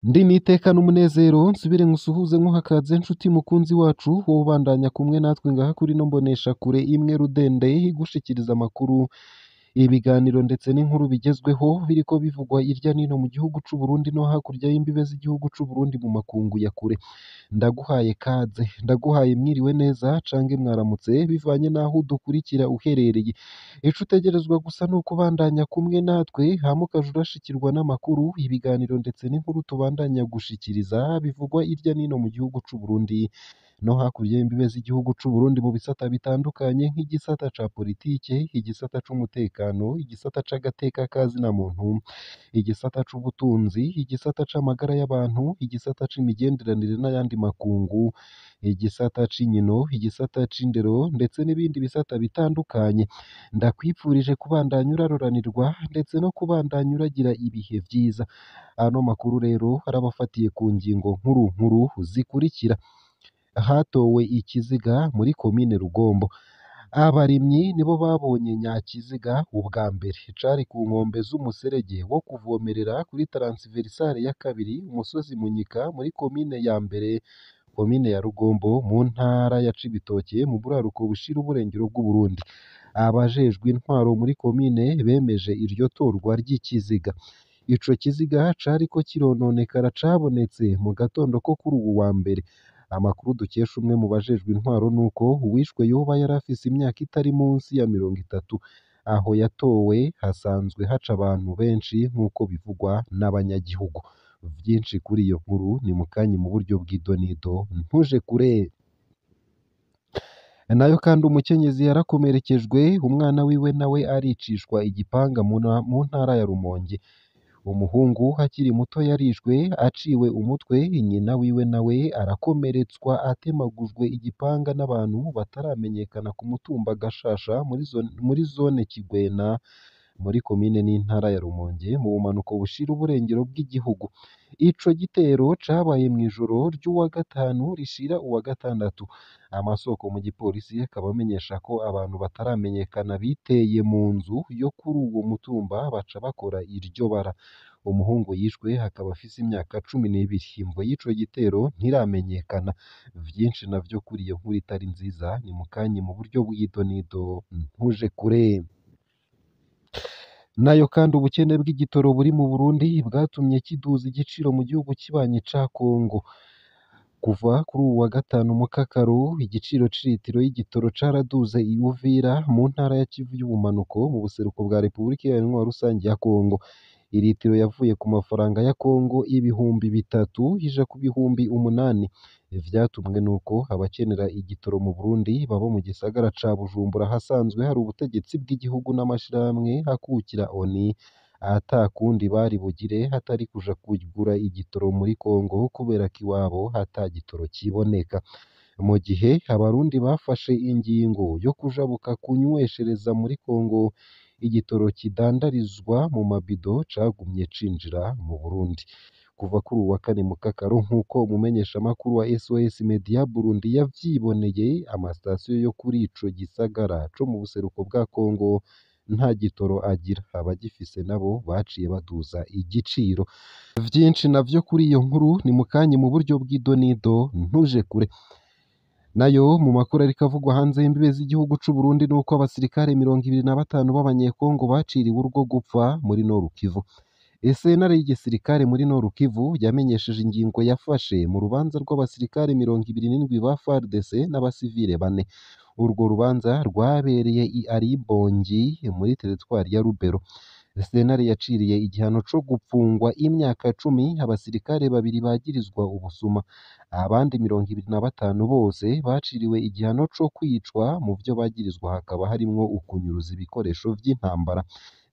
Ndi nitekana umunezero nsubire nkusuhuze nkuhakaze nshuti mukunzi wacu wowe ubandanya kumwe natwe ngaha kuri no mbonesha kure imwe rudende igushikiriza amakuru ibiganiro ndetse n'inkuru bigezweho biriko bivugwa irya nino mu gihugu c'u Burundi no hakurya y'imbibe z'igihugu c'u Burundi mu makungu ya kure. Ndaguhaye kaze, ndaguhaye mwiriwe neza cange mwaramutse bivanye naho udukurikira uherereye. Ico utegerezwa gusa ni ukubandanya kumwe natwe hama ukaja urashikirwa n'amakuru, ibiganiro ndetse n'inkuru tubandanya gushikiriza bivugwa irya nino mu gihugu c'u Burundi no hakurya y'imbibe z'igihugu c'u Burundi mu bisata bitandukanye nk'igisata ca politike, igisata c'umutekano, igisata c'agateka kazina muntu, igisata c'ubutunzi, igisata c'amagara y'abantu, igisata c'imigenderanire n'ayandi makungu, igisata c'inkino, igisata c'indero ndetse n'ibindi bisata bitandukanye. Ndakwipfurije kubandanya uraroranirwa ndetse no kubandanya uragira ibihe vyiza. Ano makuru rero arabafatiye ku ngingo nkuru nkuru zikurikira. Hatowe ikiziga muri komine Rugombo. Abarimyi nibo babonye nyakiziga ubwa mbere. Cari ku nkombe z'umuserege wo kuvomerera kuri taransiverisare ya kabiri umusozi Munyika muri komine ya mbere, komine ya Rugombo mu ntara ya Cibitoke mu buraruko bushira uburengero bw'Uburundi. Abajejwe intwaro muri komine bemeje iryo torwa ry'ikiziga. Ico kiziga cariko kirononekara cabonetse mu gatondo ko kuri uwu wa mbere. Amakuru dukesha umwe mu bajejwe intwaro nuko uwishwe yoba yari afise imyaka itari munsi ya 30. Aho yatowe hasanzwe haca abantu benshi nk'uko bivugwa n'abanyagihugu. Vyinshi kuri iyo nkuru ni mukanyi mu buryo bw'idonido ntuje kure. Nayo kandi umukenyezi yarakomerekejwe, umwana wiwe nawe aricishwa igipanga mu ntara ya Rumonge. Umuhungu akiri muto yarishwe aciwe umutwe, nyina wiwe nawe arakomeretswa atemagujwe igipanga n'abantu bataramenyekana ku mutumba Gashasha muri zone Kigwena muri komine n'intara ya Rumonge mu bumanuko bushira uburengero bw'igihugu. Ico gitero cabaye mw'ijoro ry'uwa gatanu rishira uwa gatandatu. Amasoko mu gipolisi akaba amenyesha ko abantu bataramenyekana biteye mu nzu yo kuri uwo mutumba baca bakora iryo bara. Umuhungu yishwe akaba afise imyaka 12. Imvo y'ico gitero ntiramenyekana. Vyinshi navyo kuri iyo nkuru itari nziza ni mukanyi mu buryo bw'idonido ntuje kure. Nayo kandi ubukene bw'igitoro buri mu Burundi bwatumye kiduza igiciro mu gihugu kibanye ca Kongo. Kuva kuri uwu wa gatanu mu Kakaro, igiciro c'ilitiro y'igitoro caraduze i Uvira mu ntara ya Kivu y'ubumanuko mu buseruko bwa Repubulika Iharanira Rusangi ya Kongo. Ilitiro yavuye ku mafaranga ya Kongo ibihumbi 3 ija ku bihumbi 8. Vyatumwe nuko abakenera igitoro mu Burundi baba mu gisagara ca Bujumbura hasanzwe hari ubutegetsi bw'igihugu n'amashirahamwe akukira ONU ata kundi bari bugire hatari kuja kugura igitoro muri Kongo kubera ko iwabo hata gitoro kiboneka. Mu gihe abarundi bafashe ingingo yo kujabuka kunyweshereza muri Kongo, igitoro kidandarizwa mu mabido cagumye cinjira mu Burundi. Kuva kuri uwa kane mu Kakaro nk'uko umumenyeshamakuru wa SOS Media Burundi yavyiboneye, amasitasiyo yo kuri ico gisagara co mu buseruko bwa Kongo nta gitoro agira. Abagifise nabo baciye baduza igiciro. Vyinshi navyo kuri iyo nkuru ni mukanyi mu buryo bw'idonido ntuje kure. Nayo mu makuru ariko avugwa hanze y'imbibe z'igihugu c'u Burundi nuko abasirikare 25 b'abanyekongo baciriwe urwo gupfa muri Nord Kivu. Sentare y'igisirikare muri Nord Kivu yamenyesheje ingingo yafashe mu rubanza rw'abasirikare 27 ba FARDC n'abasivile 4. Urwo rubanza rwabereye i Aribongi muri teritwari ya Rubero. Sentare yaciriye igihano co gupfungwa imyaka 10 abasirikare 2 bagirizwa ubusuma. Abandi 25 bose baciriwe igihano co kwicwa, mu vyo bagirizwa hakaba harimwo ukunyuruza ibikoresho vy'intambara.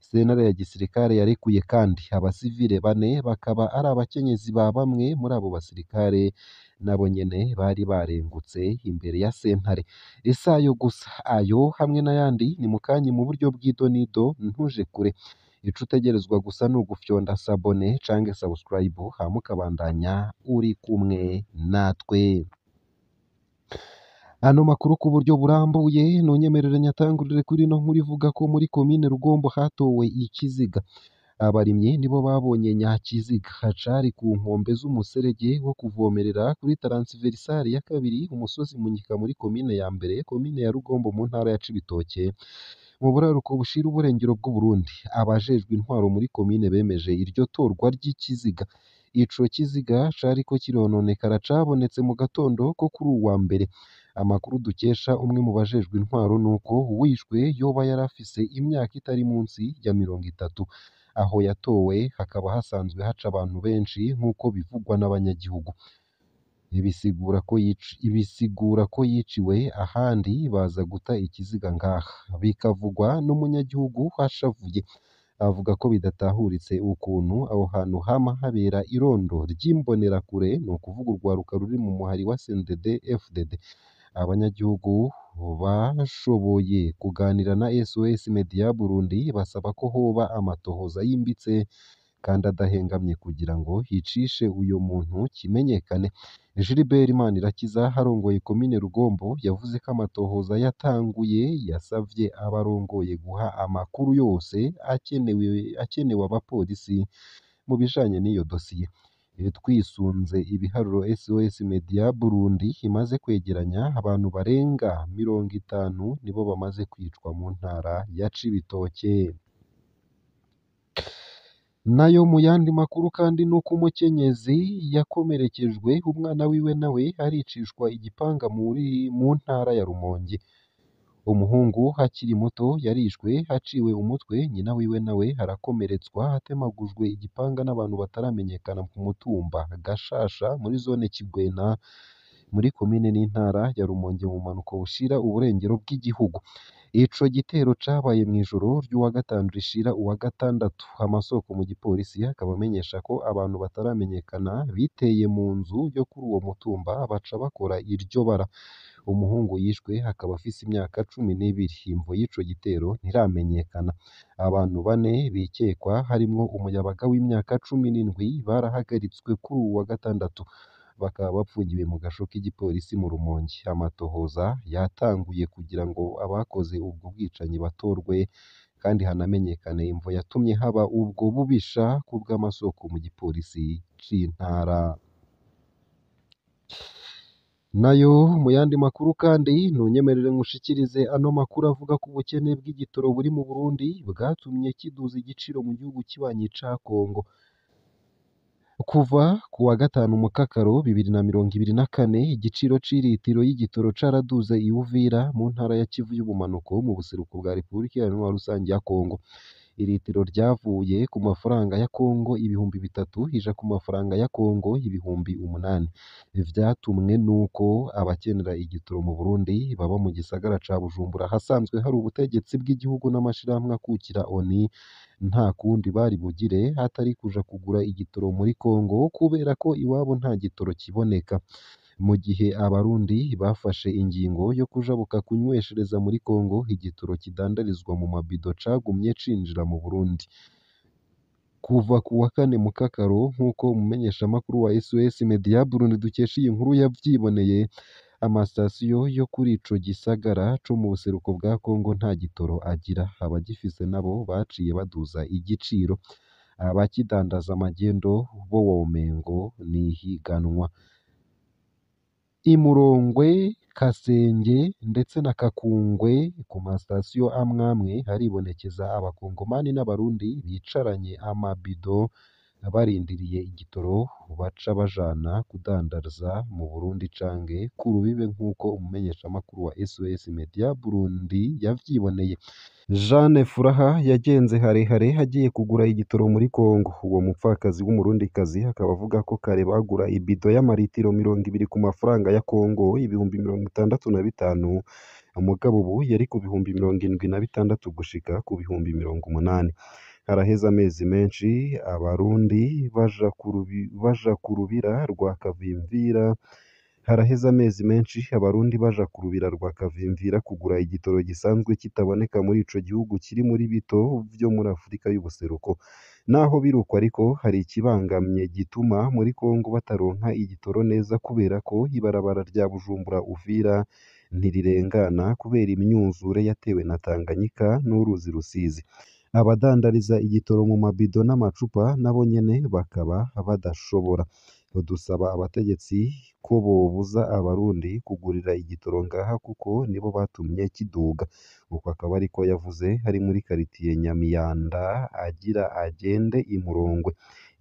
Sentare ya gisirikare yarekuye kandi abasivile 4 bakaba ari abakenyezi ba bamwe muri abo basirikare nabo nyene bari barengutse imbere ya sentare. Isayo gusa ayo hamwe n'ayandi ni mukanyi mu buryo bw'idonido ntuje kure. Ico utegerezwa gusa ni ugufyonda sabone canke subscribe hama ukabandanya uri kumwe natwe. Ano makuru ku buryo burambuye nunyemerere nyatangurire kuri ino nkuru ivuga ko muri komine Rugombo hatowe ikiziga. Abarimyi nibo babonye nyakiziga cari ku nkombe z'umuserege wo kuvomerera kuri taransiverisari ya kabiri umusozi Munyika muri komine ya mbere, komine ya Rugombo mu ntara ya Cibitoke mu buraruko bushira uburengero bw'Uburundi. Abajejwe intwaro muri komine bemeje iryo torwa ry'ikiziga. Ico kiziga cariko kirononekara cabonetse mu gatondo ko kuri uwu wa mbere. Amakuru dukesha umwe mu bajejwe intwaro nuko uwishwe yoba yarafise imyaka itari munsi ya 30. Aho yatowe hakaba hasanzwe haca abantu benshi nk'uko bivugwa n'abanyagihugu. Ibisigura ko yiciwe ahandi baza guta ikiziga ngaha. Bikavugwa n'umunyagihugu ashavuye. Avuga ko bidatahuritse ukuntu aho hantu hama habera irondo ry'imbonerakure, ni ukuvuga urwaruka ruri mu muhari wa CNDD FDD. Abanyagihugu bashoboye kuganira na SOS Media Burundi basaba ko hoba amatohoza yimbitse kandi adahengamye kugira ngo hicishe uyo muntu kimenyekane. Gilbert Manirakiza harongoye komine Rugombo yavuze ko amatohoza yatanguye, yasavye abarongoye guha amakuru yose akenewe abapolisi mu bijanye n'iyo dosiye. Twisunze ibiharuro SOS Media Burundi imaze kwegeranya, abantu barenga 50 nibo bamaze kwicwa mu ntara ya Cibitoke. Nayo mu yandi makuru kandi nuko umukenyezi yakomerekejwe, umwana wiwe nawe aricishwa igipanga mu ntara ya Rumonge. Umuhungu akiri muto yarishwe haciwe umutwe, nyina wiwe nawe arakomeretswa atemagujwe igipanga n'abantu bataramenyekana ku mutumba Gashasha muri zone Kigwena muri komine n'intara ya Rumonge mu mpanuka bushira uburengero bw'igihugu. Ico gitero cabaye mw'ijoro ry'uwa gatanu rishira uwa gatandatu. Amasoko mu gipolisi akaba amenyesha ko abantu bataramenyekana biteye mu nzu yo kuri uwo mutumba baca bakora iryo bara. Umuhungu yishwe akaba afise imyaka 12. Imvo y'ico gitero ntiramenyekana. Abantu 4 bikekwa harimwo umuyabaga w'imyaka 17 barahagaritswe kuri uwu wa gatandatu. Bakaba bapfungiwe mu gasho k'igipolisi mu Rumonge. Amatohoza yatanguye kugira ngo abakoze ubwo bwicanyi batorwe kandi hanamenyekane imvo yatumye haba ubwo bubisha kubw'amasoko mu gipolisi c'intara. Nayo mu yandi makuru kandi ntunyemerere nkushikirize ano makuru avuga ko ubukene bw'igitoro buri mu Burundi bwatumye kiduza igiciro mu gihugu kibanyi ca Kongo. Kuva ku wa gatanu Mukakaro 2024 igiciro c'iritiro y'igitoro caraduze i Uvira mu ntara ya Kivu y'ubumanuko mu buseruko bwa Repubulika Iharanira Rusangi ya Kongo. Iritiro ryavuye ku mafaranga ya Kongo 3000 ija ku mafaranga ya Kongo 8,000. Vyatumwe nuko abakenera igitoro mu Burundi baba mu gisagara ca Bujumbura hasanzwe hari ubutegetsi bw'igihugu n'amashirahamwe akukira ONU, nta kundi bari bugire hatari kuja kugura igitoro muri Kongo kubera ko iwabo nta gitoro kiboneka. Mu gihe abarundi bafashe ingingo yo kujabuka kunyweshereza muri Kongo, igitoro kidandarizwa mu mabido cagumye cinjira mu Burundi. Kuva ku wa 4 Mukakaro nk'uko umumenyeshamakuru wa SOS Media Burundi dukesha iyi nkuru yavyiboneye, amasitasiyo yo kuri ico gisagara co mu buseruko bwa Kongo nta gitoro agira. Abagifise nabo baciye baduza igiciro. Abakidandaza amagendo bo womengo ni higanwa. Imurongwe, Kasenge ndetse na Kakungwe ku masitasiyo amwamwe haribonekeza abakongomani n'abarundi bicaranye amabido barindiriye igitoro baca bajana kudandariza mu Burundi canke ku rubibe nk'uko umumenyeshamakuru wa SOS Media Burundi yavyiboneye. Jeanne Furaha yagenze harehare agiye kugura igitoro muri Kongo. Uwo mupfakazi w'umurundikazi akaba avuga ko kare bagura ibido y'amaritiro 200 ku mafaranga ya Kongo 65,000, umugabo ubu yari ku 76,000 gushika ku 80,000. Haraheze amezi menshi abarundi baja ku rubira rwa Kavimvira kugura igitoro gisanzwe kitaboneka muri ico gihugu kiri muri bito vyo muri Afurika y'ubuseruko. Naho biruko ariko hari ikibangamye gituma muri Kongo bataronka igitoro neza kubera ko ibarabara rya Bujumbura Uvira ntirirengana kubera imyuzure yatewe na Tanganyika n'uruzi Rusizi. Abadandariza igitoro mu mabido n'amacupa nabo nyene bakaba badashobora. Dusaba abategetsi ko bobuza abarundi kugurira igitoro ngaha kuko nibo batumye kiduga. Uko akaba ariko yavuze hari muri karitiye Nyamiyanda agira agende i Murongwe.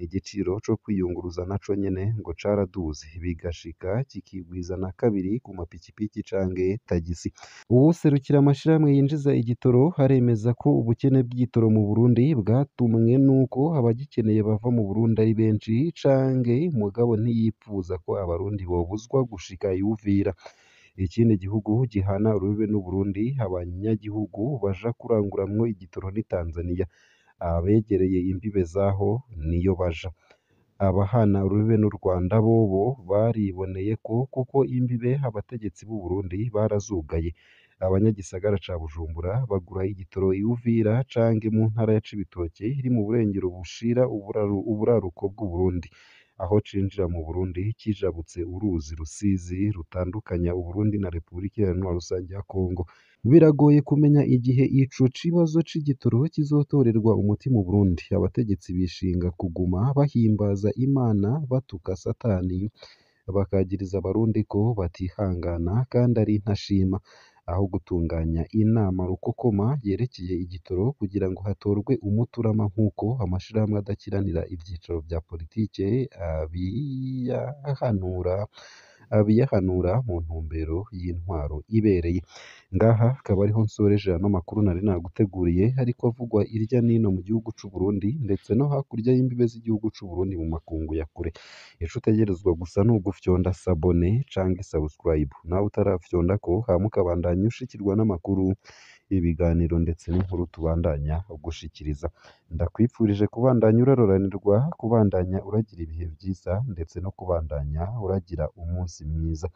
Igiciro co kwiyunguruza naco nyene ngo caraduze bigashika kikigwiza na kabiri ku mapikipiki canke tagisi. Uwuserukira amashirahamwe yinjiza igitoro aremeza ko ubukene bw'igitoro mu Burundi bwatumwe nuko abagikeneye bava mu Burundi ari benshi canke mugabo ntiyipfuza ko abarundi bobuzwa gushika i Uvira. Ikindi gihugu gihana urubibe n'Uburundi abanyagihugu baja kuranguramwo igitoro ni Tanzania. Abegereye imbibe zaho niyo baja. Abahana urubibe n'u Rwanda bobo bariboneye ko kuko imbibe abategetsi b'u Burundi barazugaye. Abanyagisagara ca Bujumbura bagura igitoro i Uvira canke mu ntara ya Cibitoke iri mu burengero bushira uburaruko bw'u Burundi, aho cinjira mu Burundi kijabutse uruzi Rusizi rutandukanya u Burundi na Repubulika Iharanira Rusangi ya Kongo. Biragoye kumenya igihe ico kibazo c'igitoro kizotorerwa umuti mu Burundi. Abategetsi bishinga kuguma bahimbaza Imana batuka Satani, bakagiriza abarundi ko batihangana kandi ari ntashima, aho gutunganya inama rukokoma yerekeye igitoro kugira ngo hatorwe umuti urama nk'uko amashirahamwe adakiranira ivyicaro vya politike abiyahanura mu ntumbero y'intwaro ibereye. Ngaha akaba ariho nsoreje ano makuru nari naguteguriye ariko avugwa irya nino mu gihugu c'u Burundi ndetse no hakurya y'imbibe z'igihugu c'u Burundi mu makungu ya kure. Ico utegerezwa gusa ni ugufyonda sabone canke subscribe, nawe utarafyondako hama ukabandanya ushikirwa n'amakuru, ibiganiro ndetse n'inkuru tubandanya gushikiriza. Ndakwipfurije kubandanya uraroranirwa, kubandanya uragira ibihe vyiza ndetse no kubandanya uragira umunsi mwiza.